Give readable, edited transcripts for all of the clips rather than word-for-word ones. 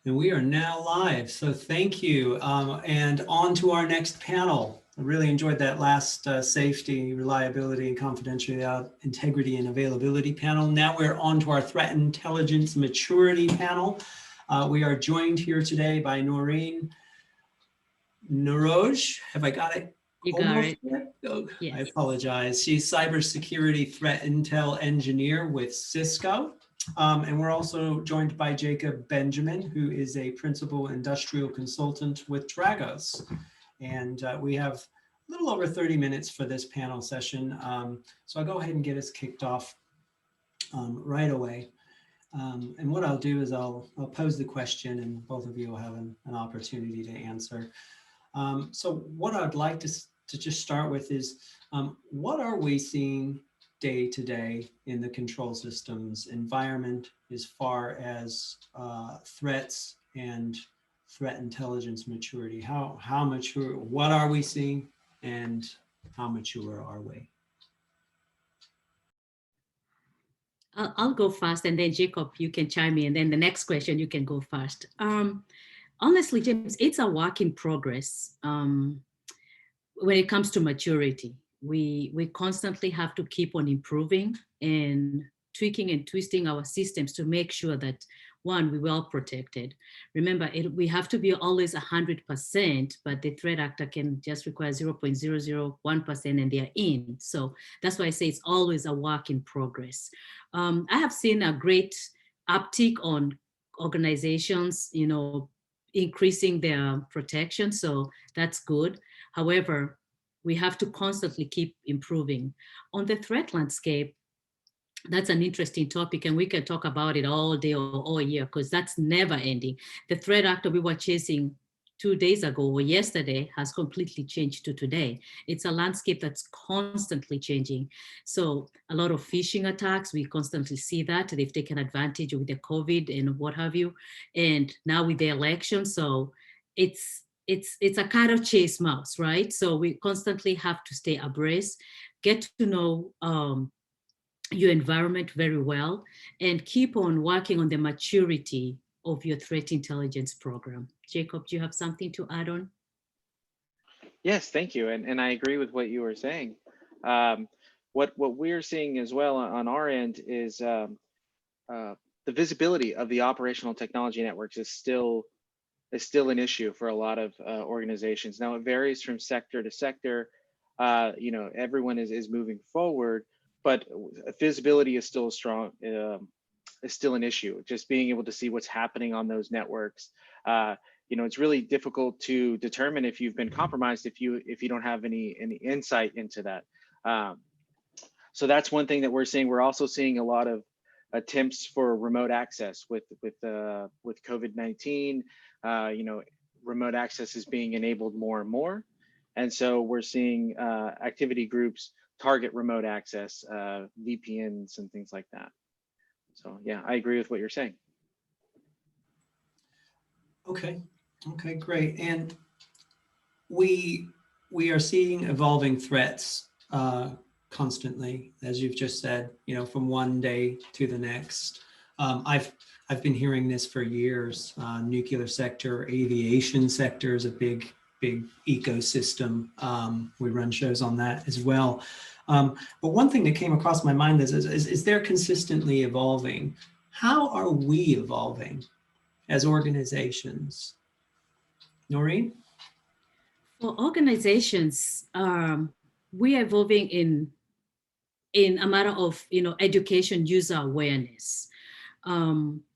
And we are now live, so thank you. And on to our next panel. I really enjoyed that last safety, reliability, and confidentiality, integrity, and availability panel. Now we're on to our threat intelligence maturity panel. We are joined here today by Noreen Naroj. Have I got it? You got Almost it. yet? Oh, Yes. I apologize. She's cybersecurity threat intel engineer with Cisco. And we're also joined by Jacob Benjamin, who is a principal industrial consultant with Dragos. And we have a little over 30 minutes for this panel session. So I'll go ahead and get us kicked off right away. And what I'll do is I'll pose the question and both of you will have an opportunity to answer. So what I'd like to just start with is, what are we seeing day to day in the control systems environment as far as threats and threat intelligence maturity? How mature, what are we seeing and how mature are we? I'll go first, and then Jacob, you can chime in, and then the next question, you can go first. Honestly, James, it's a work in progress when it comes to maturity. We constantly have to keep on improving and tweaking and twisting our systems to make sure that, one, we're well protected. Remember, we have to be always 100%, but the threat actor can just require 0.001% and they're in. So that's why I say it's always a work in progress. I have seen a great uptick on organizations, increasing their protection. So that's good. However, we have to constantly keep improving. On the threat landscape, that's an interesting topic, and we can talk about it all day or all year because that's never ending. The threat actor we were chasing 2 days ago or yesterday has completely changed to today. It's a landscape that's constantly changing. So a lot of phishing attacks, we constantly see that. They've taken advantage of the COVID and what have you. And now with the election, so it's a kind of chase mouse, right? So we constantly have to stay abreast, get to know your environment very well, and keep on working on the maturity of your threat intelligence program. Jacob, do you have something to add on? Yes, thank you. And I agree with what you were saying. What we're seeing as well on our end is the visibility of the operational technology networks is still an issue for a lot of organizations. Now it varies from sector to sector. Everyone is moving forward, but visibility is still strong. Is still an issue. Just being able to see what's happening on those networks. It's really difficult to determine if you've been compromised if you don't have any insight into that. So that's one thing that we're seeing. We're also seeing a lot of attempts for remote access with COVID-19. Remote access is being enabled more and more, and so we're seeing activity groups target remote access, VPNs and things like that. So yeah, I agree with what you're saying. Okay, great. And we are seeing evolving threats constantly, as you've just said, from one day to the next. I've been hearing this for years. Nuclear sector, aviation sector is a big ecosystem. We run shows on that as well. But one thing that came across my mind is they're consistently evolving. How are we evolving as organizations? Noreen? For organizations, we are evolving in a matter of education, user awareness.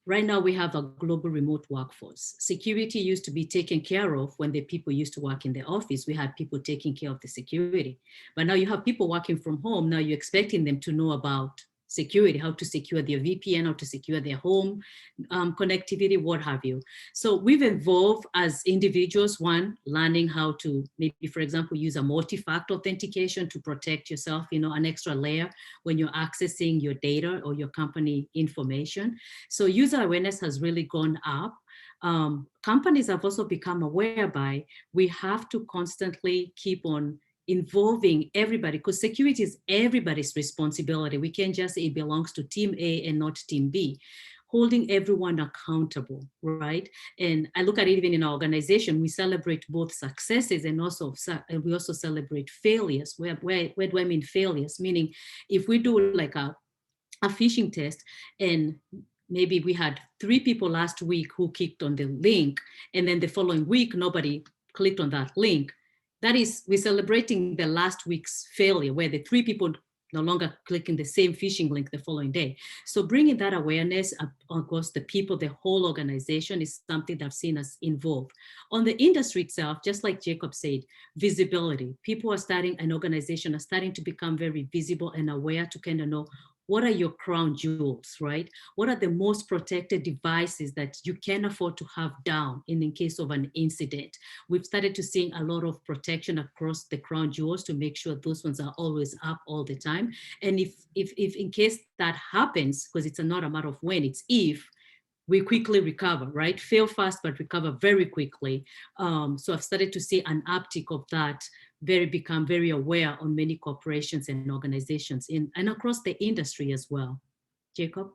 Right now we have a global remote workforce. Security used to be taken care of when the people used to work in the office. We had people taking care of the security, but now you have people working from home. Now you're expecting them to know about security, how to secure their VPN, how to secure their home connectivity, what have you. So we've evolved as individuals, one, learning how to maybe, for example, use a multi-factor authentication to protect yourself, an extra layer when you're accessing your data or your company information. So user awareness has really gone up. Companies have also become aware by we have to constantly keep on involving everybody, because security is everybody's responsibility. We can't just say it belongs to team A and not team B. holding everyone accountable, right? And I look at it even in our organization, we celebrate both successes and we also celebrate failures. Where do I mean failures? Meaning if we do like a phishing test and maybe we had 3 people last week who clicked on the link, and then the following week, nobody clicked on that link. That is, we're celebrating the last week's failure where the 3 people no longer clicking the same phishing link the following day. So bringing that awareness across the people, the whole organization is something that I've seen us involve. On the industry itself, just like Jacob said, visibility. People are starting, an organization are starting to become very visible and aware to kind of know what are your crown jewels, right? What are the most protected devices that you can afford to have down in case of an incident? We've started to see a lot of protection across the crown jewels to make sure those ones are always up all the time. And if in case that happens, because it's not a matter of when, it's if, we quickly recover, right? Fail fast, but recover very quickly. So I've started to see an uptick of that, become very aware on many corporations and organizations and across the industry as well. Jacob?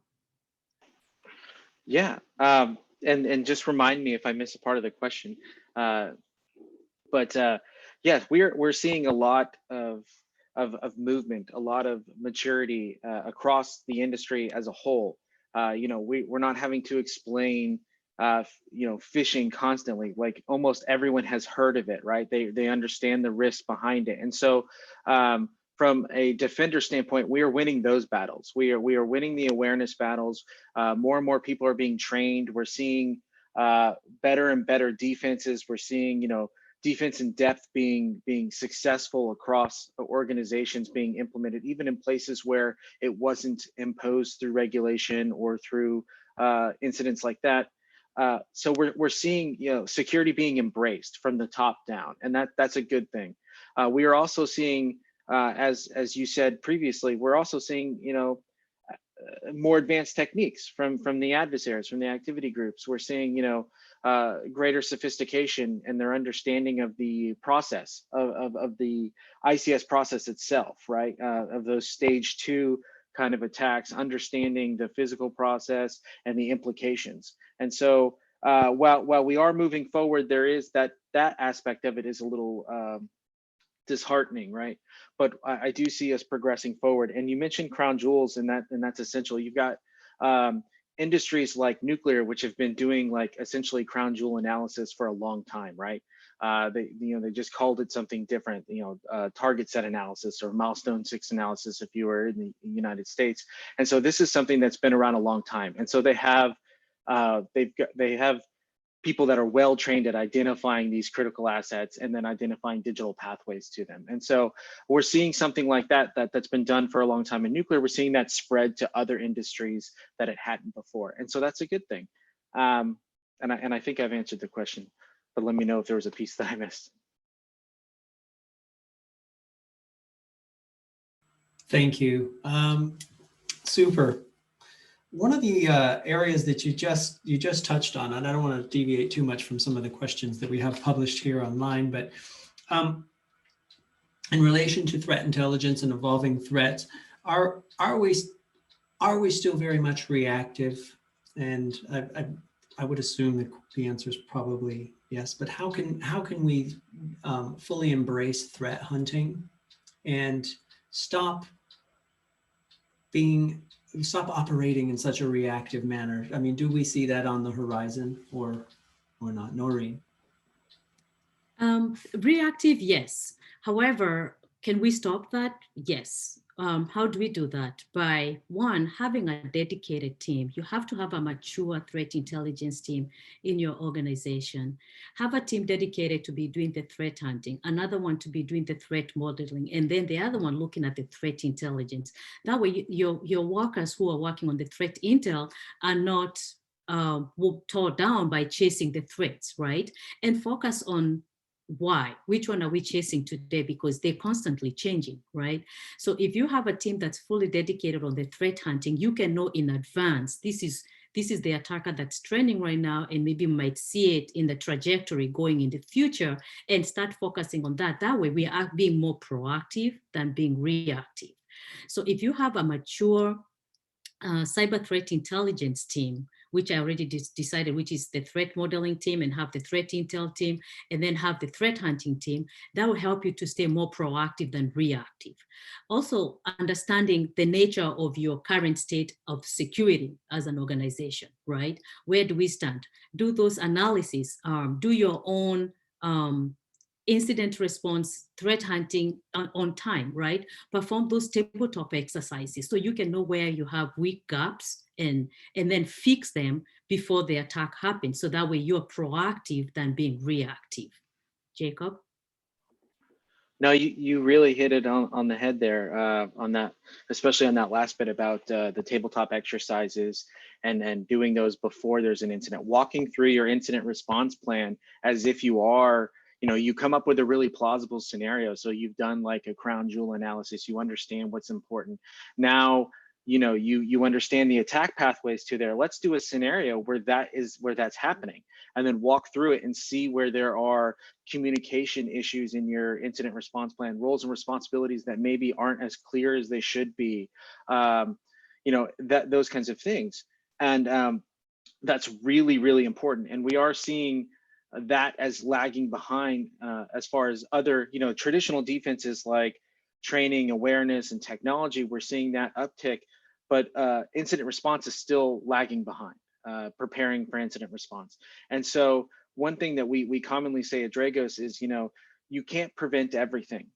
Yeah, and just remind me if I miss a part of the question. But yes, we're seeing a lot of movement, a lot of maturity across the industry as a whole. We're not having to explain phishing constantly. Like almost everyone has heard of it, right? They understand the risk behind it, and so from a defender standpoint, we are winning those battles. We are winning the awareness battles. More and more people are being trained. We're seeing better and better defenses. We're seeing defense in depth being successful across organizations, being implemented even in places where it wasn't imposed through regulation or through incidents like that. So we're seeing security being embraced from the top down, and that's a good thing. We are also seeing, as you said previously, we're also seeing more advanced techniques from the adversaries, from the activity groups. We're seeing greater sophistication in their understanding of the process of the ICS process itself, right? Of those stage 2 kind of attacks, understanding the physical process and the implications. And so while we are moving forward, there is that aspect of it is a little disheartening, right? But I do see us progressing forward. And you mentioned crown jewels, and that's essential. You've got industries like nuclear, which have been doing like essentially crown jewel analysis for a long time, right? They just called it something different, target set analysis or milestone 6 analysis if you were in the United States. And so this is something that's been around a long time. And so they have people that are well trained at identifying these critical assets and then identifying digital pathways to them. And so we're seeing something like that's been done for a long time in nuclear. We're seeing that spread to other industries that it hadn't before. And so that's a good thing. And I think I've answered the question, but let me know if there was a piece that I missed. Thank you. Super. One of the areas that you just touched on, and I don't want to deviate too much from some of the questions that we have published here online, but in relation to threat intelligence and evolving threats, are we still very much reactive? And I would assume that the answer is probably yes. But how can we fully embrace threat hunting and stop operating in such a reactive manner? I mean, do we see that on the horizon or not? Noreen? Reactive, yes. However, can we stop that? Yes. How do we do that? By one, having a dedicated team. You have to have a mature threat intelligence team in your organization. Have a team dedicated to be doing the threat hunting, another one to be doing the threat modeling, and then the other one looking at the threat intelligence. That way, your workers who are working on the threat intel are not torn down by chasing the threats, right? And focus on why, which one are we chasing today, because they're constantly changing, right? So if you have a team that's fully dedicated on the threat hunting, you can know in advance, this is the attacker that's trending right now, and maybe might see it in the trajectory going in the future and start focusing on that. That way we are being more proactive than being reactive. So if you have a mature cyber threat intelligence team, which I already decided, which is the threat modeling team, and have the threat intel team, and then have the threat hunting team. That will help you to stay more proactive than reactive. Also, understanding the nature of your current state of security as an organization, right? Where do we stand? Do those analyses, do your own incident response, threat hunting on time, right? Perform those tabletop exercises so you can know where you have weak gaps and then fix them before the attack happens. So that way you're proactive than being reactive. Jacob? No, you really hit it on the head there on that, especially on that last bit about the tabletop exercises and doing those before there's an incident. Walking through your incident response plan as if you are, you come up with a really plausible scenario. So you've done like a crown jewel analysis, you understand what's important. Now, you understand the attack pathways to there. Let's do a scenario where that's happening, and then walk through it and see where there are communication issues in your incident response plan, roles and responsibilities that maybe aren't as clear as they should be, those kinds of things. And that's really, really important. And we are seeing that as lagging behind as far as other, traditional defenses like training, awareness, and technology. We're seeing that uptick, but incident response is still lagging behind, preparing for incident response. And so one thing that we commonly say at Dragos is, you can't prevent everything,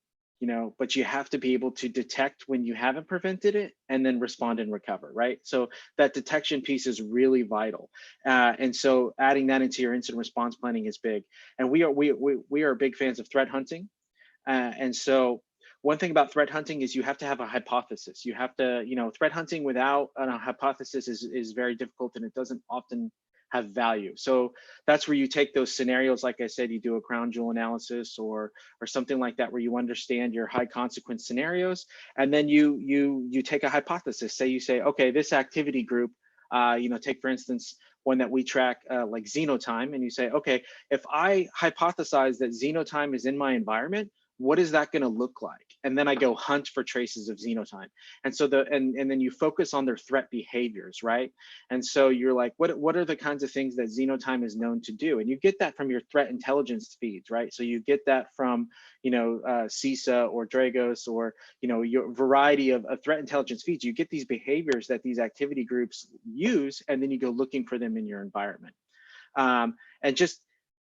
but you have to be able to detect when you haven't prevented it and then respond and recover, right? So that detection piece is really vital. And so adding that into your incident response planning is big. And we are big fans of threat hunting. And so one thing about threat hunting is you have to have a hypothesis. You have to, threat hunting without a hypothesis is very difficult, and it doesn't often have value. So that's where you take those scenarios, like I said, you do a crown jewel analysis or something like that, where you understand your high consequence scenarios, and then you take a hypothesis. You say, okay, this activity group, take for instance one that we track like xenotime, and you say, okay, if I hypothesize that xenotime is in my environment, what is that going to look like? And then I go hunt for traces of xenotime. And so and then you focus on their threat behaviors, right? And so you're like, what are the kinds of things that xenotime is known to do? And you get that from your threat intelligence feeds, right? So you get that from, CISA or Dragos or, your variety of threat intelligence feeds. You get these behaviors that these activity groups use, and then you go looking for them in your environment.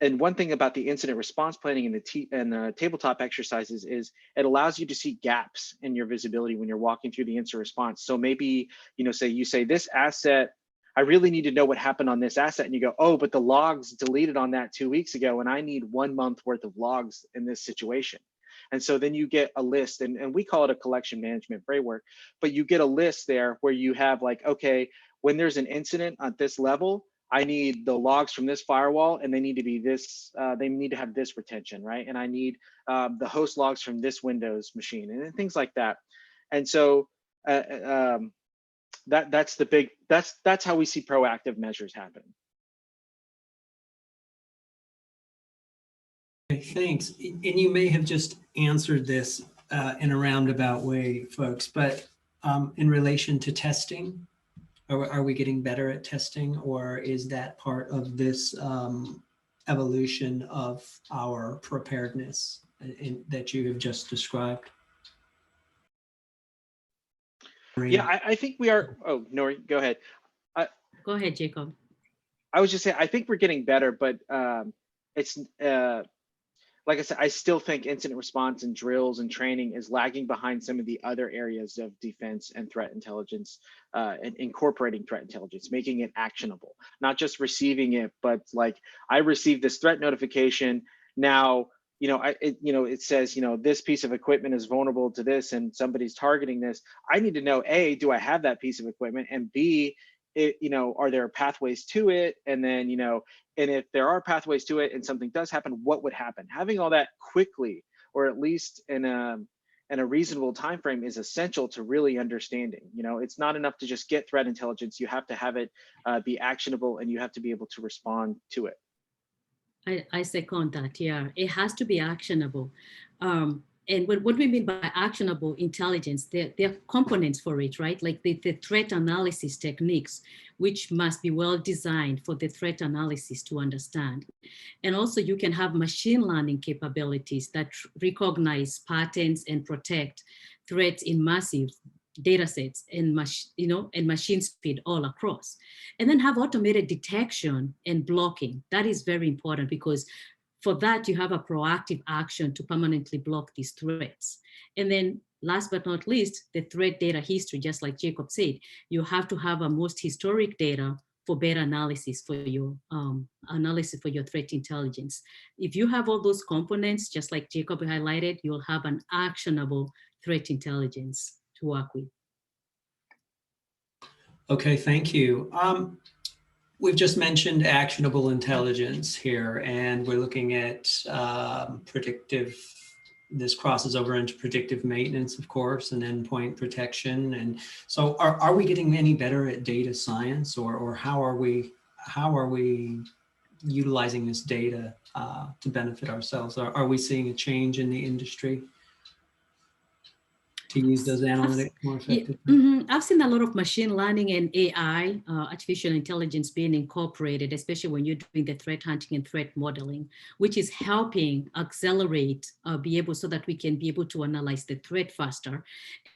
And one thing about the incident response planning and the tabletop exercises is it allows you to see gaps in your visibility when you're walking through the incident response. So maybe, you say this asset, I really need to know what happened on this asset. And you go, oh, but the logs deleted on that 2 weeks ago, and I need 1 month worth of logs in this situation. And so then you get a list, and we call it a collection management framework, but you get a list there where you have like, okay, when there's an incident at this level, I need the logs from this firewall, and they need to be this, they need to have this retention, right? And I need the host logs from this Windows machine, and things like that. And so that's how we see proactive measures happen. Thanks. And you may have just answered this in a roundabout way, folks, but in relation to testing, are we getting better at testing, or is that part of this evolution of our preparedness that you have just described? Yeah, I think we are. Oh, Nori, go ahead. Go ahead, Jacob. I was just saying, I think we're getting better, but it's like I said, I still think incident response and drills and training is lagging behind some of the other areas of defense and threat intelligence, and incorporating threat intelligence, making it actionable, not just receiving it, but like, I received this threat notification. Now, it says, this piece of equipment is vulnerable to this and somebody's targeting this. I need to know, A, do I have that piece of equipment? And B, are there pathways to it? And then, and if there are pathways to it and something does happen, what would happen? Having all that quickly, or at least in a reasonable time frame, is essential to really understanding. It's not enough to just get threat intelligence. You have to have it be actionable, and you have to be able to respond to it. I second that. Yeah, it has to be actionable. And what we mean by actionable intelligence, there are components for it, right? Like the threat analysis techniques, which must be well designed for the threat analysis to understand. And also you can have machine learning capabilities that recognize patterns and protect threats in massive data sets and machine speed all across. And then have automated detection and blocking. That is very important because for that, you have a proactive action to permanently block these threats. And then last but not least, the threat data history, just like Jacob said, you have to have a most historic data for better analysis for your threat intelligence. If you have all those components, just like Jacob highlighted, you'll have an actionable threat intelligence to work with. Okay, thank you. We've just mentioned actionable intelligence here, and we're looking at predictive. This crosses over into predictive maintenance, of course, and endpoint protection. And so are we getting any better at data science, or how are we utilizing this data to benefit ourselves? Are we seeing a change in the industry to use those analytics more effectively? I've seen a lot of machine learning and AI, artificial intelligence, being incorporated, especially when you're doing the threat hunting and threat modeling, which is helping accelerate, so that we can be able to analyze the threat faster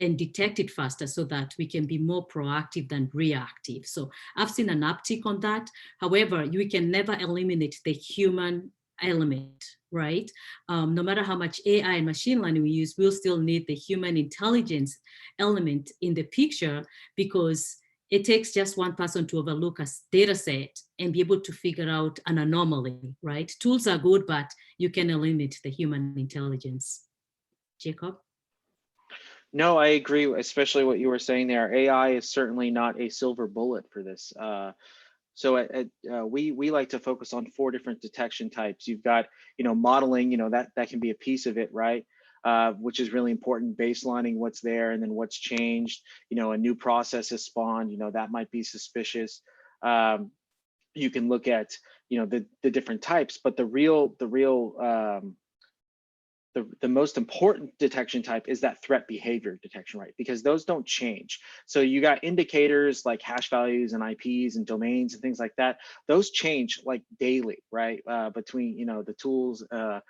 and detect it faster so that we can be more proactive than reactive. So I've seen an uptick on that. However, you can never eliminate the human element, right? No matter how much AI and machine learning we use, we'll still need the human intelligence element in the picture, because it takes just one person to overlook a data set and be able to figure out an anomaly, right? Tools are good, but you can eliminate the human intelligence. Jacob? No, I agree, especially what you were saying there. AI is certainly not a silver bullet for this. We like to focus on 4 different detection types. You've got, modeling, that can be a piece of it, right? Which is really important, baselining what's there and then what's changed. A new process has spawned, that might be suspicious. You can look at, the different types, but the most important detection type is that threat behavior detection, right? Because those don't change. So you got indicators like hash values and IPs and domains and things like that. Those change like daily, right? Between, the tools, the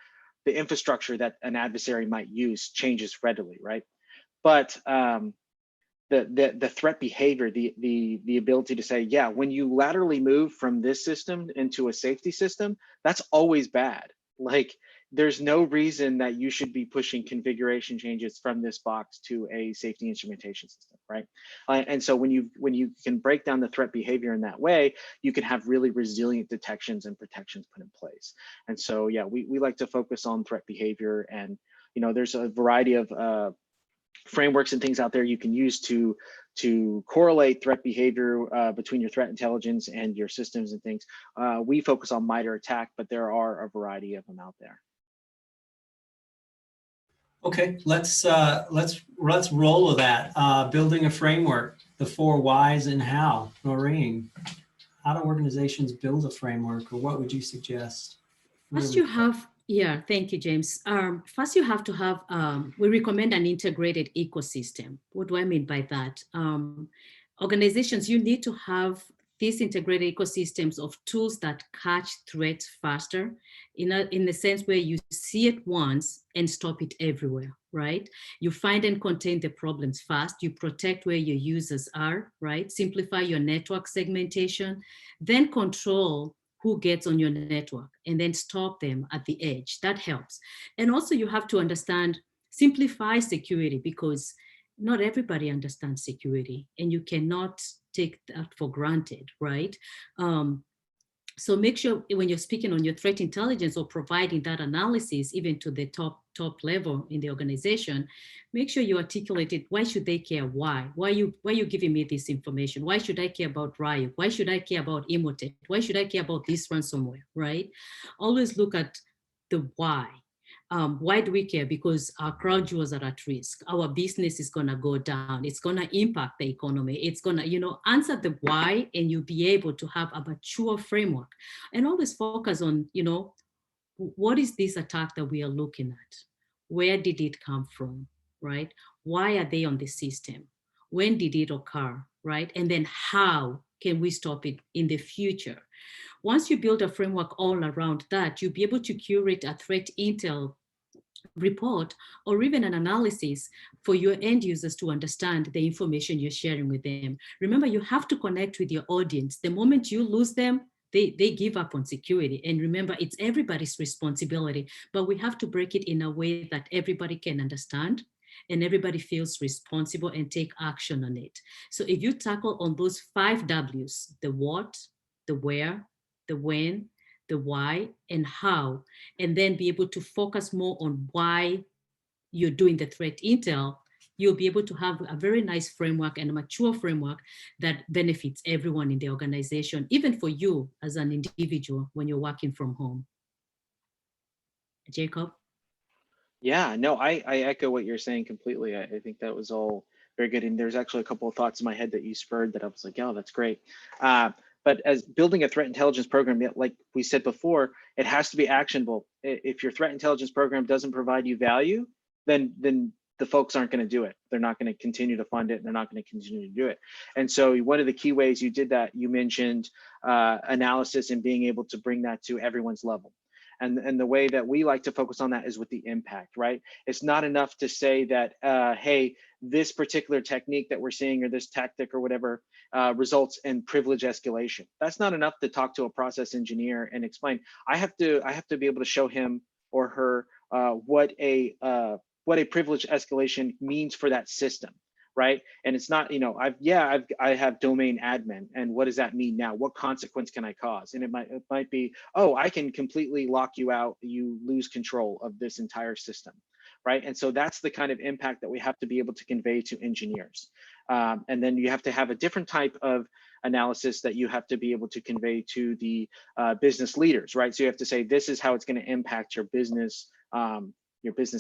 infrastructure that an adversary might use changes readily, right? But the threat behavior, the ability to say, yeah, when you laterally move from this system into a safety system, that's always bad. Like, there's no reason that you should be pushing configuration changes from this box to a safety instrumentation system, right? And so when you can break down the threat behavior in that way, you can have really resilient detections and protections put in place. And so, yeah, we like to focus on threat behavior, and there's a variety of frameworks and things out there you can use to correlate threat behavior between your threat intelligence and your systems and things. We focus on MITRE ATT&CK, but there are a variety of them out there. Okay, let's roll with that. Building a framework, the 4 whys and how. Noreen, how do organizations build a framework, or what would you suggest? First, you have, yeah, thank you, James. First, you have to have, we recommend an integrated ecosystem. What do I mean by that? Organizations, you need to have these integrated ecosystems of tools that catch threats faster, in the sense where you see it once and stop it everywhere, right? You find and contain the problems fast, you protect where your users are, right? Simplify your network segmentation, then control who gets on your network, and then stop them at the edge. That helps. And also you have to understand, simplify security, because not everybody understands security, and you cannot take that for granted, right? So make sure when you're speaking on your threat intelligence or providing that analysis, even to the top level in the organization, make sure you articulate it. Why should they care? Why are you giving me this information? Why should I care about Riot? Why should I care about Emotet? Why should I care about this ransomware, right? Always look at the why. Why do we care? Because our crowd jewels are at risk. Our business is gonna go down. It's gonna impact the economy. It's gonna, answer the why, and you'll be able to have a mature framework. And always focus on, what is this attack that we are looking at? Where did it come from, right? Why are they on the system? When did it occur, right? And then how can we stop it in the future? Once you build a framework all around that, you'll be able to curate a threat intel report or even an analysis for your end users to understand the information you're sharing with them. Remember, you have to connect with your audience. The moment you lose them, they give up on security. And remember, it's everybody's responsibility, but we have to break it in a way that everybody can understand and everybody feels responsible and take action on it. So if you tackle on those 5 W's, the what, the where, the when, the why, and how, and then be able to focus more on why you're doing the threat intel, you'll be able to have a very nice framework and a mature framework that benefits everyone in the organization, even for you as an individual when you're working from home. Jacob? Yeah, no, I echo what you're saying completely. I think that was all very good. And there's actually a couple of thoughts in my head that you spurred that I was like, oh, that's great. But as building a threat intelligence program, like we said before, it has to be actionable. If your threat intelligence program doesn't provide you value, then the folks aren't going to do it. They're not going to continue to fund it. And they're not going to continue to do it. And so one of the key ways you did that, you mentioned analysis and being able to bring that to everyone's level. And the way that we like to focus on that is with the impact, right? It's not enough to say that, hey, this particular technique that we're seeing or this tactic or whatever results in privilege escalation. That's not enough to talk to a process engineer and explain. I have to be able to show him or her what a privilege escalation means for that system. Right. And it's not, you know, I have domain admin. And what does that mean now? What consequence can I cause? And it might be, oh, I can completely lock you out. You lose control of this entire system. Right. And so that's the kind of impact that we have to be able to convey to engineers. And then you have to have a different type of analysis that you have to be able to convey to the business leaders. Right. So you have to say, this is how it's going to impact your business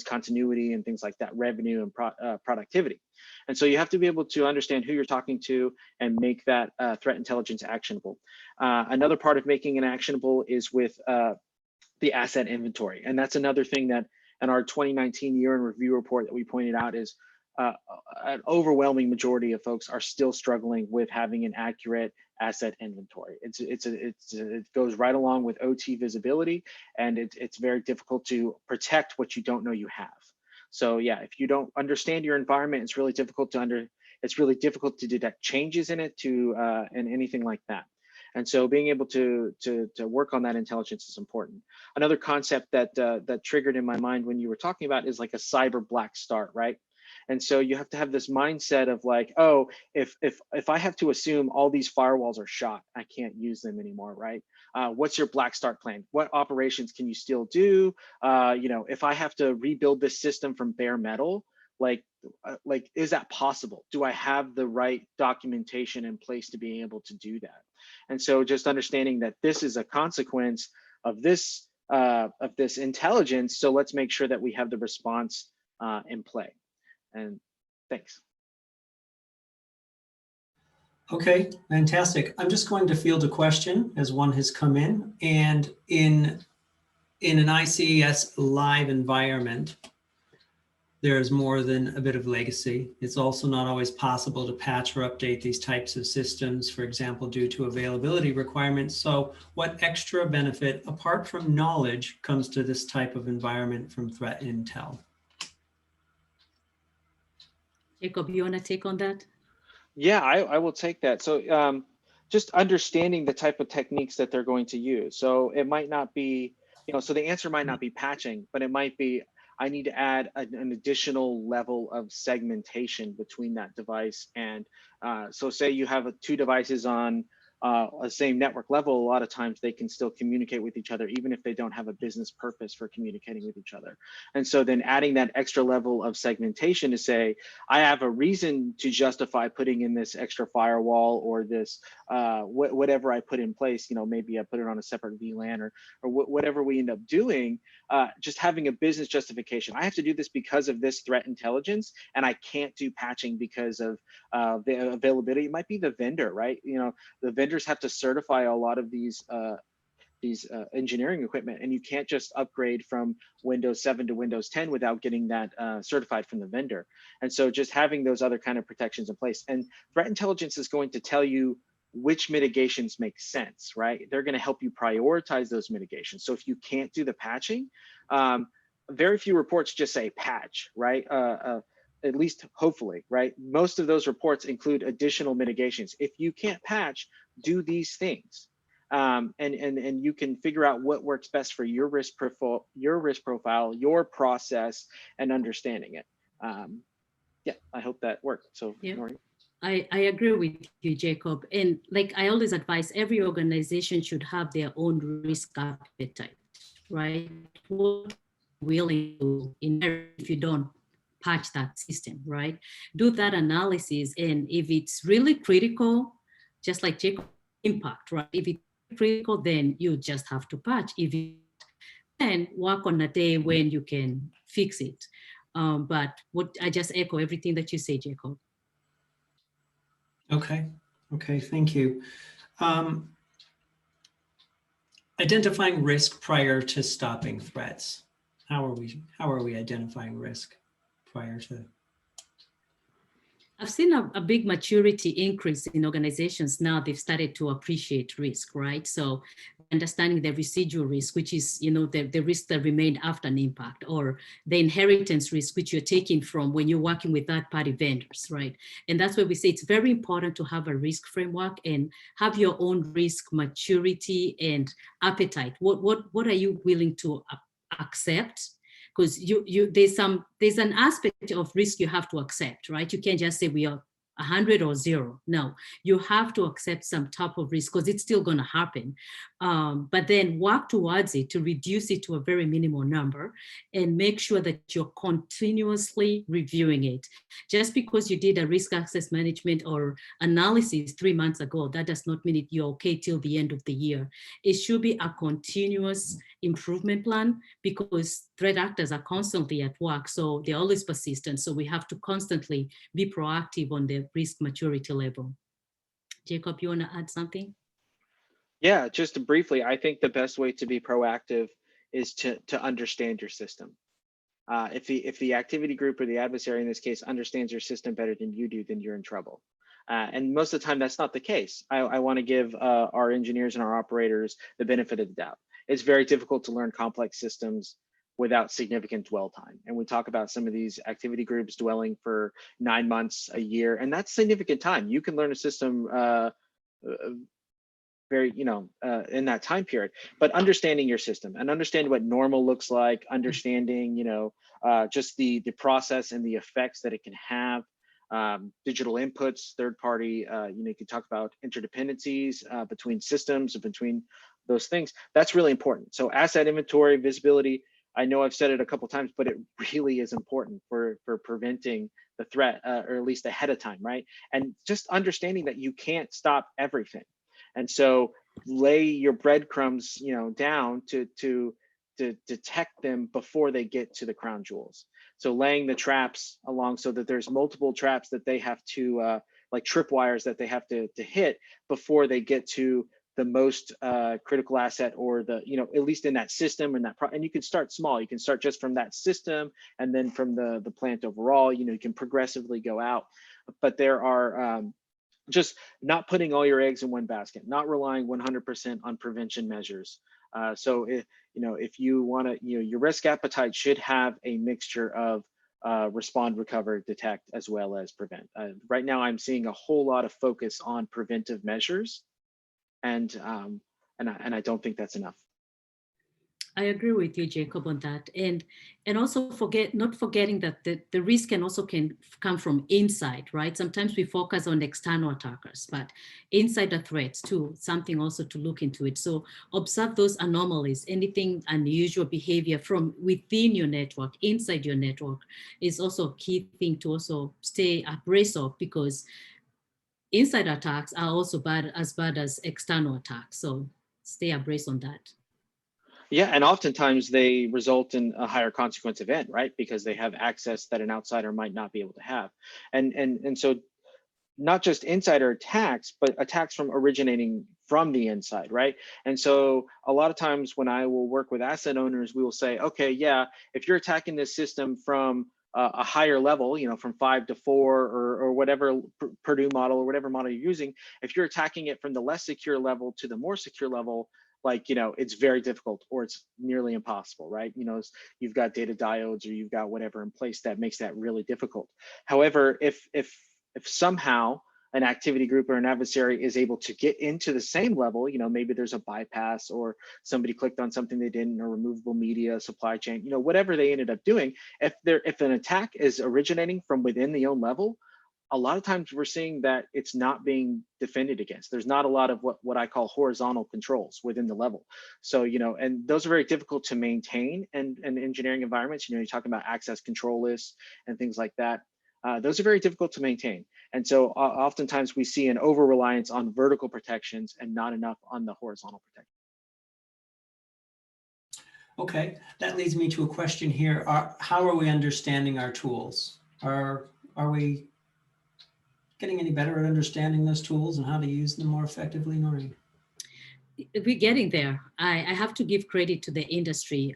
continuity and things like that, revenue and productivity. And so you have to be able to understand who you're talking to and make that threat intelligence actionable. Another part of making it actionable is with the asset inventory. And that's another thing that in our 2019 year in review report that we pointed out is an overwhelming majority of folks are still struggling with having an accurate asset inventory. It goes right along with OT visibility, and it's very difficult to protect what you don't know you have. So yeah, if you don't understand your environment, it's really difficult to detect changes in it and anything like that. And so being able to work on that intelligence is important. Another concept that triggered in my mind when you were talking about is like a cyber black start, right? And so you have to have this mindset of like, oh, if I have to assume all these firewalls are shot, I can't use them anymore, right? What's your black start plan? What operations can you still do? You know, if I have to rebuild this system from bare metal, like is that possible? Do I have the right documentation in place to be able to do that? And so just understanding that this is a consequence of this intelligence. So let's make sure that we have the response in play. And thanks. Okay, fantastic. I'm just going to field a question as one has come in. And in an ICS live environment, there's more than a bit of legacy. It's also not always possible to patch or update these types of systems, for example, due to availability requirements. So what extra benefit, apart from knowledge, comes to this type of environment from threat intel? Jacob, you want to take on that? Yeah, I will take that. So just understanding the type of techniques that they're going to use. So it might not be, you know, so the answer might not be patching, but it might be, I need to add an additional level of segmentation between that device. And so say you have two devices on a same network level, a lot of times they can still communicate with each other, even if they don't have a business purpose for communicating with each other. And so then adding that extra level of segmentation to say, I have a reason to justify putting in this extra firewall or this, whatever I put in place, you know, maybe I put it on a separate VLAN or whatever we end up doing, just having a business justification. I have to do this because of this threat intelligence, and I can't do patching because of the availability. It might be the vendor, right? You know, the vendors have to certify a lot of these engineering equipment, and you can't just upgrade from Windows 7 to Windows 10 without getting that certified from the vendor. And so just having those other kind of protections in place, and threat intelligence is going to tell you which mitigations make sense, right? They're going to help you prioritize those mitigations. So if you can't do the patching, very few reports just say patch, right? At least hopefully, right? Most of those reports include additional mitigations. If you can't patch, do these things. And you can figure out what works best for your risk profile, your process, and understanding it. Yeah, I hope that worked. So, yeah. Nori. I agree with you, Jacob. And like I always advise, every organization should have their own risk appetite, right? What willing to inherit if you don't patch that system, right? Do that analysis. And if it's really critical, just like Jacob, impact, right? If it's critical, then you just have to patch. If you can work on a day when you can fix it. But what I just echo everything that you say, Jacob. Okay, thank you. Identifying risk prior to stopping threats. How are we identifying risk prior to? I've seen a big maturity increase in organizations now. They've started to appreciate risk, right? So understanding the residual risk, which is, the risk that remained after an impact, or the inheritance risk, which you're taking from when you're working with third-party vendors, right? And that's where we say it's very important to have a risk framework and have your own risk maturity and appetite. What are you willing to accept? Because there's an aspect of risk you have to accept, right? You can't just say we are 100 or 0. No, you have to accept some type of risk because it's still going to happen. But then work towards it to reduce it to a very minimal number and make sure that you're continuously reviewing it. Just because you did a risk access management or analysis 3 months ago, that does not mean you're okay till the end of the year. It should be a continuous improvement plan because threat actors are constantly at work. So they're always persistent. So we have to constantly be proactive on the risk maturity level. Jacob, you want to add something? Yeah, just briefly, I think the best way to be proactive is to understand your system. If the activity group or the adversary in this case understands your system better than you do, then you're in trouble. And most of the time, that's not the case. I want to give our engineers and our operators the benefit of the doubt. It's very difficult to learn complex systems without significant dwell time. And we talk about some of these activity groups dwelling for 9 months, a year, and that's significant time. You can learn a system very, in that time period, but understanding your system and understand what normal looks like, understanding, just the process and the effects that it can have, digital inputs, third party, you can talk about interdependencies between systems and between those things. That's really important. So asset inventory, visibility, I know I've said it a couple of times, but it really is important for preventing the threat, or at least ahead of time, right? And just understanding that you can't stop everything. And so lay your breadcrumbs, down to detect them before they get to the crown jewels. So laying the traps along so that there's multiple traps that they have to, like tripwires that they have to hit before they get to the most critical asset, or the, at least in that system and and you can start small. You can start just from that system, and then from the plant overall, you can progressively go out. But there are just not putting all your eggs in one basket, not relying 100% on prevention measures. So if you want to, your risk appetite should have a mixture of respond, recover, detect, as well as prevent. Right now, I'm seeing a whole lot of focus on preventive measures, and I don't think that's enough. I agree with you, Jacob, on that. And also not forgetting that the risk can come from inside, right? Sometimes we focus on external attackers, but insider threats too, something also to look into it. So observe those anomalies, anything unusual behavior from within your network, inside your network is also a key thing to also stay abreast of, because inside attacks are also as bad as external attacks. So stay abreast on that. Yeah, and oftentimes they result in a higher consequence event, right? Because they have access that an outsider might not be able to have. And so not just insider attacks, but attacks from originating from the inside, right? And so a lot of times when I will work with asset owners, we will say, okay, yeah, if you're attacking this system from a higher level, from 5 to 4 or whatever Purdue model or whatever model you're using, if you're attacking it from the less secure level to the more secure level, like, it's very difficult or it's nearly impossible, right? You've got data diodes or you've got whatever in place that makes that really difficult. However, if somehow an activity group or an adversary is able to get into the same level, maybe there's a bypass or somebody clicked on something they didn't, or removable media, supply chain, whatever they ended up doing, if an attack is originating from within the own level, a lot of times we're seeing that it's not being defended against. There's not a lot of what I call horizontal controls within the level. So, and those are very difficult to maintain in engineering environments. You're talking about access control lists and things like that. Those are very difficult to maintain. And so oftentimes we see an over-reliance on vertical protections and not enough on the horizontal protection. Okay, that leads me to a question here. How are we understanding our tools? Are we getting any better at understanding those tools and how to use them more effectively, Noreen? We're getting there. I have to give credit to the industry.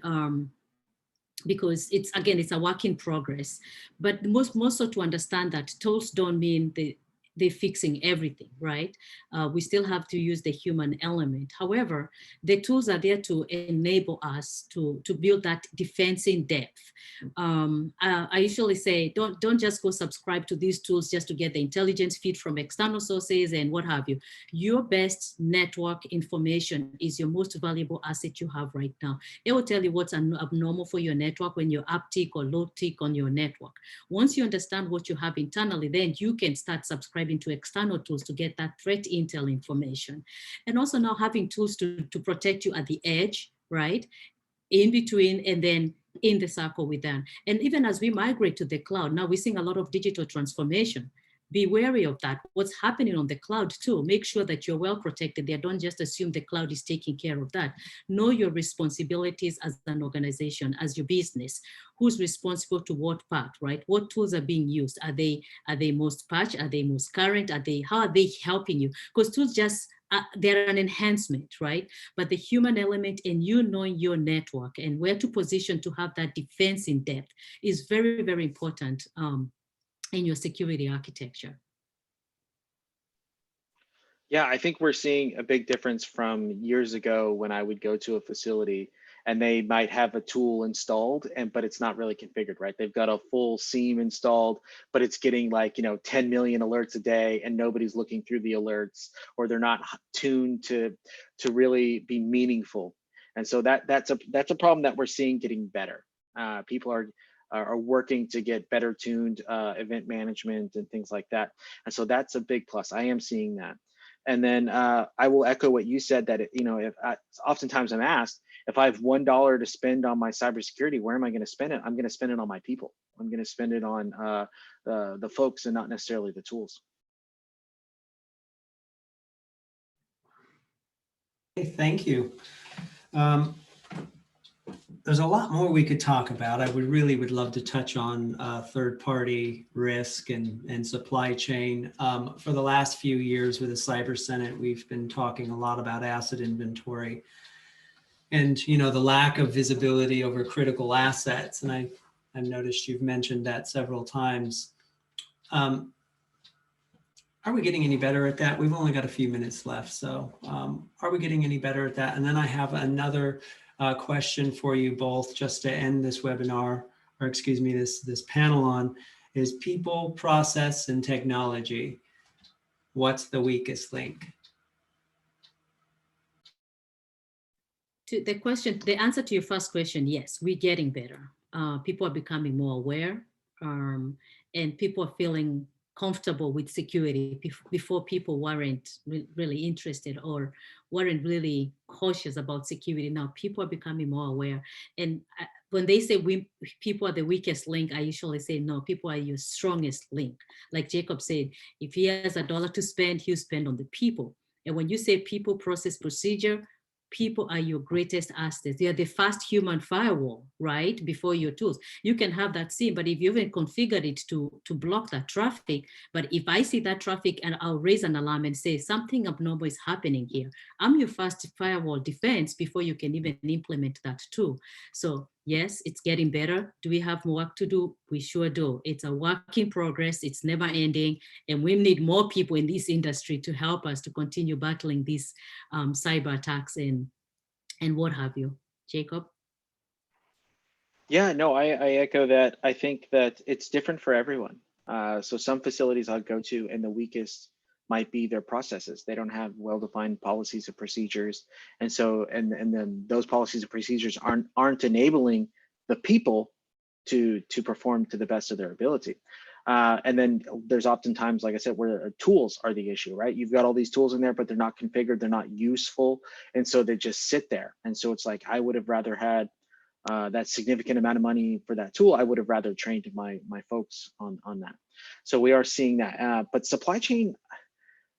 Because it's a work in progress, but most so to understand that tools don't mean they're fixing everything, right? We still have to use the human element. However, the tools are there to enable us to build that defense in depth. I usually say, don't just go subscribe to these tools just to get the intelligence feed from external sources and what have you. Your best network information is your most valuable asset you have right now. It will tell you what's abnormal for your network when you're uptick or low tick on your network. Once you understand what you have internally, then you can start subscribing to external tools to get that threat intel information. And also now having tools to protect you at the edge, right? In between and then in the circle with them. And even as we migrate to the cloud, now we're seeing a lot of digital transformation. Be wary of that. What's happening on the cloud too. Make sure that you're well protected there. Don't just assume the cloud is taking care of that. Know your responsibilities as an organization, as your business. Who's responsible to what part, right? What tools are being used? Are they most patched? Are they most current? How are they helping you? Because tools just they're an enhancement, right? But the human element and you knowing your network and where to position to have that defense in depth is very, very important in your security architecture. Yeah, I think we're seeing a big difference from years ago when I would go to a facility and they might have a tool installed but it's not really configured, right? They've got a full SIEM installed, but it's getting like, 10 million alerts a day and nobody's looking through the alerts, or they're not tuned to really be meaningful. And so that's a problem that we're seeing getting better. People are working to get better tuned event management and things like that. And so that's a big plus. I am seeing that. And then I will echo what you said, that oftentimes I'm asked, if I have $1 to spend on my cybersecurity, where am I going to spend it? I'm going to spend it on my people. I'm going to spend it on the folks and not necessarily the tools. Okay, thank you. There's a lot more we could talk about. I would love to touch on third-party risk and supply chain. For the last few years with the Cyber Senate, we've been talking a lot about asset inventory and the lack of visibility over critical assets. And I've noticed you've mentioned that several times. Are we getting any better at that? We've only got a few minutes left. So are we getting any better at that? And then I have another question for you both just to end this webinar, or excuse me, this panel on, is people, process, and technology. What's the weakest link? To the answer to your first question, yes, we're getting better. People are becoming more aware, and people are feeling comfortable with security. Before, people weren't really interested or weren't really cautious about security. Now people are becoming more aware. And when they say people are the weakest link, I usually say, no, people are your strongest link. Like Jacob said, if he has $1 to spend, he'll spend on the people. And when you say people, process, procedure, people are your greatest assets. They are the fast human firewall, right? Before your tools. You can have that seen, but if you haven't configured it to block that traffic, but if I see that traffic and I'll raise an alarm and say something abnormal is happening here, I'm your fast firewall defense before you can even implement that tool. So yes, it's getting better. Do we have more work to do? We sure do. It's a work in progress. It's never ending. And we need more people in this industry to help us to continue battling these cyber attacks and what have you. Jacob? Yeah, no, I echo that. I think that it's different for everyone. So some facilities I'll go to, and the weakest might be their processes. They don't have well-defined policies and procedures, and so and then those policies and procedures aren't enabling the people to perform to the best of their ability. And then there's oftentimes, like I said, where tools are the issue, right? You've got all these tools in there, but they're not configured, they're not useful, and so they just sit there. And so it's like, I would have rather had that significant amount of money for that tool. I would have rather trained my folks on that. So we are seeing that. But supply chain,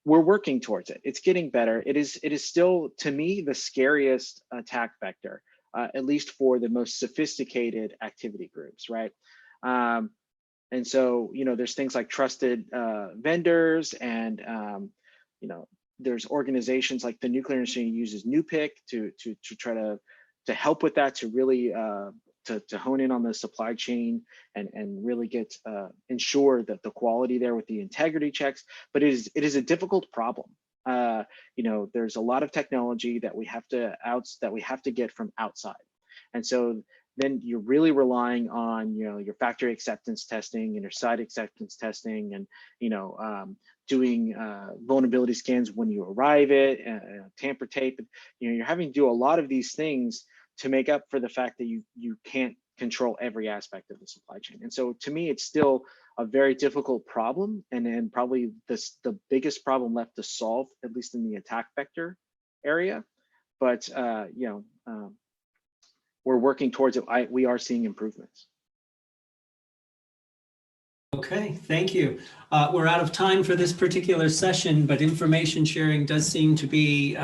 we're working towards it. It's getting better. It is still, to me, the scariest attack vector, at least for the most sophisticated activity groups, right? And so, you know, there's things like trusted vendors, and you know, there's organizations like the nuclear industry uses NUPIC to try to help with that, to really to hone in on the supply chain and really get ensure that the quality there with the integrity checks. But it is a difficult problem. You know, there's a lot of technology that we have to get from outside, and so then you're really relying on, you know, your factory acceptance testing and your site acceptance testing, and, you know, doing vulnerability scans when you arrive at tamper tape. You know, you're having to do a lot of these things to make up for the fact that you can't control every aspect of the supply chain. And so to me, it's still a very difficult problem, and probably the biggest problem left to solve, at least in the attack vector area. But you know, we're working towards it. We are seeing improvements. Okay, thank you. We're out of time for this particular session, but information sharing does seem to be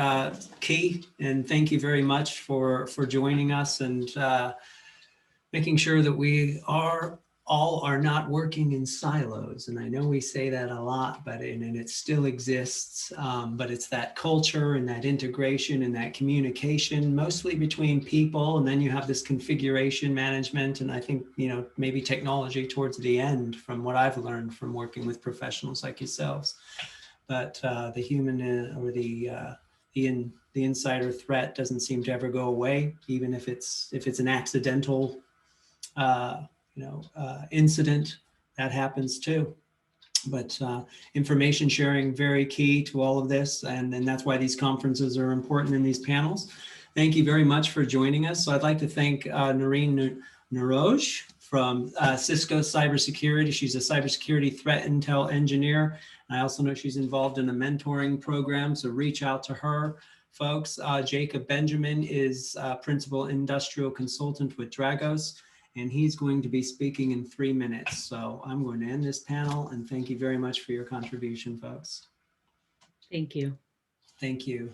key. And thank you very much for joining us and making sure that we all are not working in silos. And I know we say that a lot, but and it still exists. But it's that culture and that integration and that communication, mostly between people. And then you have this configuration management. And I think, you know, maybe technology towards the end, from what I've learned from working with professionals like yourselves. But the human or the insider threat doesn't seem to ever go away, even if it's an accidental incident. That happens too. But information sharing, very key to all of this. And that's why these conferences are important in these panels. Thank you very much for joining us. So I'd like to thank Noreen Naroj from Cisco Cybersecurity. She's a cybersecurity threat intel engineer. I also know she's involved in a mentoring program, so reach out to her, folks. Jacob Benjamin is principal industrial consultant with Dragos, and he's going to be speaking in 3 minutes. So I'm going to end this panel, and thank you very much for your contribution, folks. Thank you. Thank you.